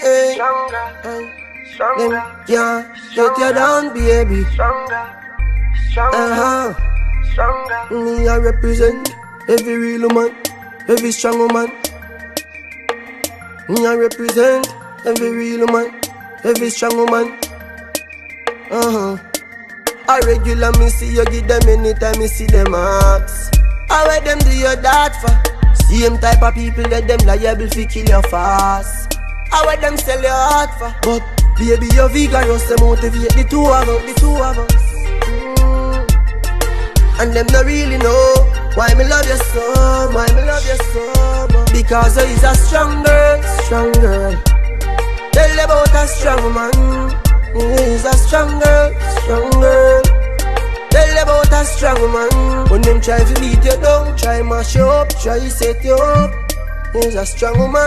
hey. Them can't get you down, baby. Me I represent every real woman, every strong woman. Me I represent every real woman, every strong woman. I regular me see you give them anytime me see them ask. How where them do you that for? Same type of people that them liable fi kill you fast. How where them sell your heart for? But baby you're vigorous, they motivate the two of us. And them not really know why me love you so much. Because he's a strong girl. Tell about a strong man. He's a strong girl. Tell about a strong man. When them try to beat you down, try mash you up, try set you up. He's a strong man.